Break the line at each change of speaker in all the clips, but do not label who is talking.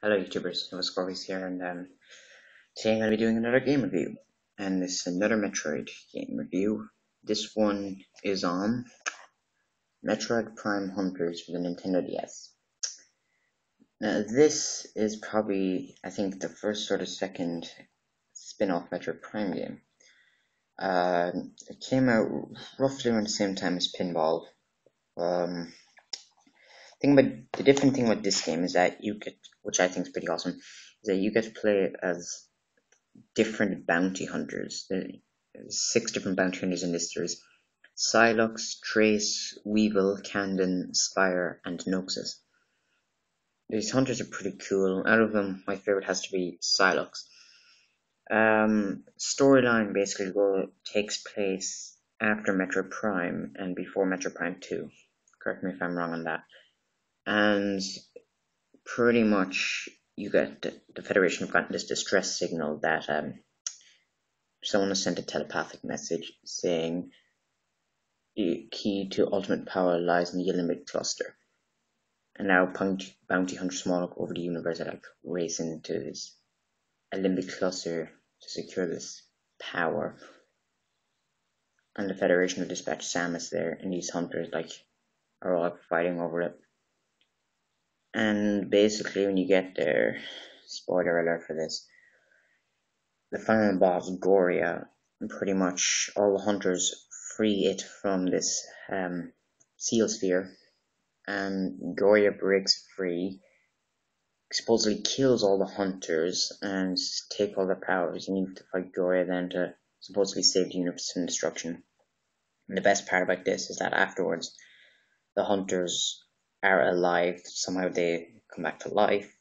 Hello YouTubers, it was Corey's here, and today I'm going to be doing another game review, and this is another Metroid game review. This one is on Metroid Prime Hunters for the Nintendo DS. Now this is probably, I think, the first or the second spin-off Metroid Prime game. It came out roughly around the same time as Pinball. The different thing with this game is that you get, which I think is pretty awesome, is that you get to play as different bounty hunters. There's 6 different bounty hunters in this. There's Psylocke, Trace, Weevil, Candon, Spire, and Noxus. These hunters are pretty cool. Out of them, my favorite has to be Psylocke. Storyline basically takes place after Metroid Prime and before Metroid Prime 2. Correct me if I'm wrong on that. And pretty much you get the Federation have gotten this distress signal that someone has sent a telepathic message saying the key to ultimate power lies in the Limit Cluster. And now bounty hunters from all over the universe are like racing to this Limit Cluster to secure this power. And the Federation have dispatched Samus there, and these hunters are all fighting over it. And basically when you get there, spoiler alert for this, the final boss, Goria, pretty much all the hunters free it from this seal sphere, and Goria breaks free, supposedly kills all the hunters and take all their powers, and you have to fight Goria then to supposedly save the universe from destruction. And the best part about this is that afterwards, the hunters are alive. Somehow they come back to life,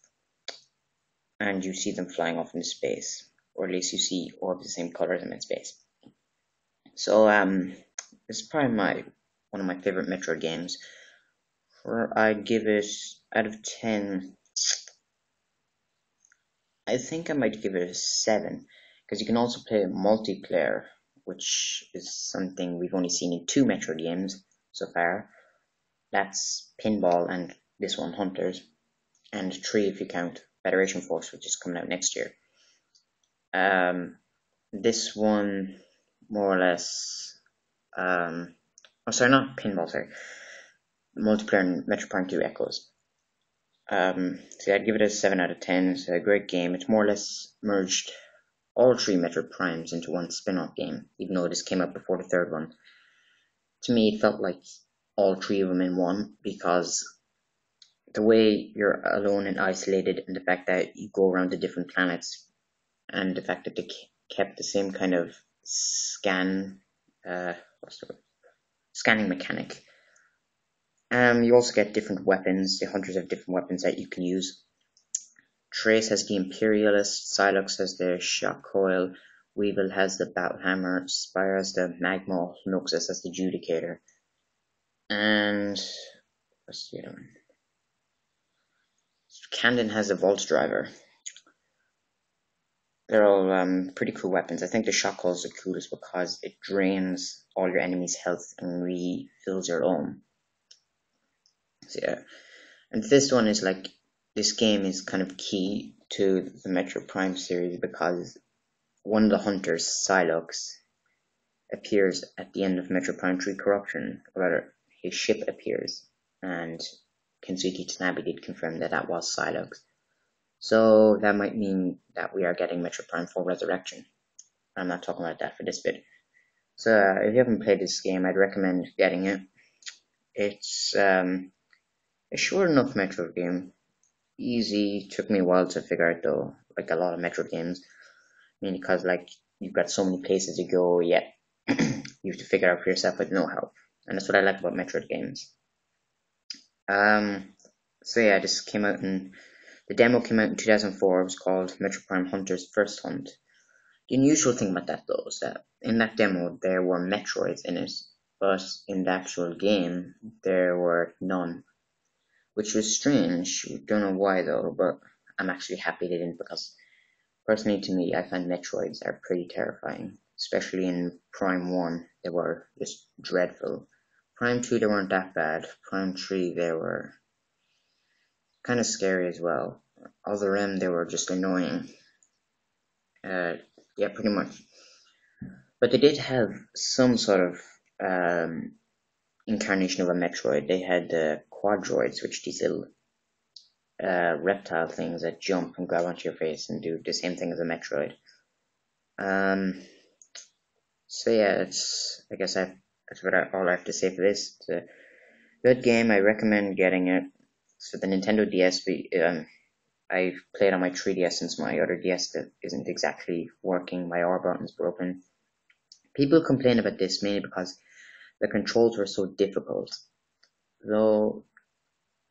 and you see them flying off into space, or at least you see orbs the same color as them in space. So this is probably one of my favorite Metroid games. I'd give it, out of 10, I think I might give it a 7, because you can also play multiplayer, which is something we've only seen in 2 Metroid games so far. That's Pinball and this one, Hunters, and 3 if you count Federation Force, which is coming out next year. This one, more or less, not Pinball, sorry, multiplayer in Metroid Prime 2 Echoes. So I'd give it a 7 out of 10. It's a great game. It's more or less merged all 3 Metroid Primes into one spin-off game, even though this came out before the 3rd one. To me, it felt like all 3 of them in one, because the way you're alone and isolated, and the fact that you go around to different planets, and the fact that they kept the same kind of scanning mechanic. You also get different weapons. The hunters have different weapons that you can use. Trace has the Imperialist, Psylocke has the Shock Coil, Weevil has the Battle Hammer, Spire has the Magma, Noxus has the Judicator, and what's the other one? Candon has the Vault Driver. They're all pretty cool weapons. I think the Shock Coil is the coolest because it drains all your enemy's health and refills your own. So yeah, and this one is like, this game is kind of key to the Metroid Prime series because one of the hunters, Psylocke, appears at the end of Metroid Prime 3 Corruption. Or rather, his ship appears, and Kensuke Tanabe did confirm that that was Psylocke. So that might mean that we are getting Metroid Prime 4 Resurrection. I'm not talking about that for this bit. So if you haven't played this game, I'd recommend getting it. It's a short enough Metroid game. Easy. Took me a while to figure out though, like a lot of Metroid games. Mainly because like you've got so many places to go, yet you have to figure out for yourself with no help. And that's what I like about Metroid games. So yeah, this came out the demo came out in 2004. It was called Metroid Prime Hunters First Hunt. The unusual thing about that though is that in that demo there were Metroids in it, but in the actual game there were none, which was strange. Don't know why though, but I'm actually happy they didn't, because personally to me I find Metroids are pretty terrifying, especially in Prime 1 they were just dreadful. Prime 2 they weren't that bad. Prime 3 they were kind of scary as well. Other than them, they were just annoying. Yeah, pretty much. But they did have some sort of incarnation of a Metroid. They had quadroids, which these little reptile things that jump and grab onto your face and do the same thing as a Metroid. So yeah, I guess that's all I have to say for this. It's a good game. I recommend getting it. So the Nintendo DS. I've played on my 3DS since my other DS that isn't exactly working. My R button's broken. People complain about this mainly because the controls were so difficult. Though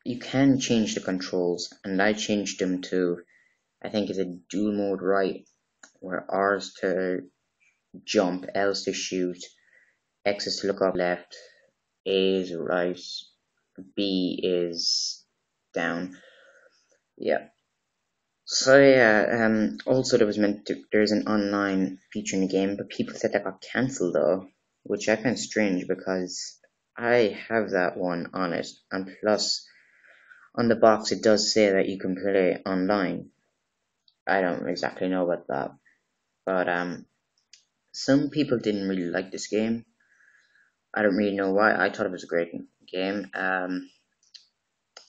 you can change the controls, and I changed them to, I think it's a dual mode right, where R's to jump, L's to shoot, X is to look up left, A is right, B is down. Yeah. So yeah, also there's an online feature in the game, but people said that got cancelled though, which I find strange because I have that one on it, and plus on the box it does say that you can play online. I don't exactly know about that, but some people didn't really like this game. I don't really know why. I thought it was a great game.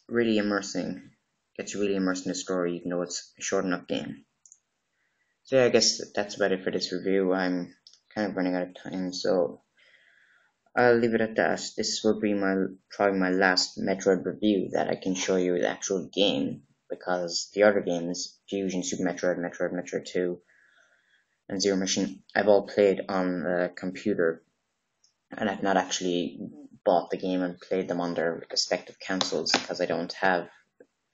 Really immersing. Gets you really immersed in the story, even though it's a short enough game. So yeah, I guess that's about it for this review. I'm kind of running out of time, so I'll leave it at that. This will be probably my last Metroid review that I can show you the actual game, because the other games, Fusion, Super Metroid, Metroid 2, and Zero Mission, I've all played on the computer, and I've not actually bought the game and played them on their respective consoles because I don't have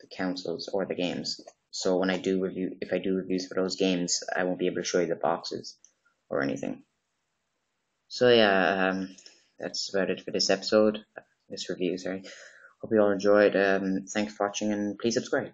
the consoles or the games. So when if I do reviews for those games, I won't be able to show you the boxes or anything. So yeah, that's about it for this episode, this review, sorry. Hope you all enjoyed. Thanks for watching, and please subscribe.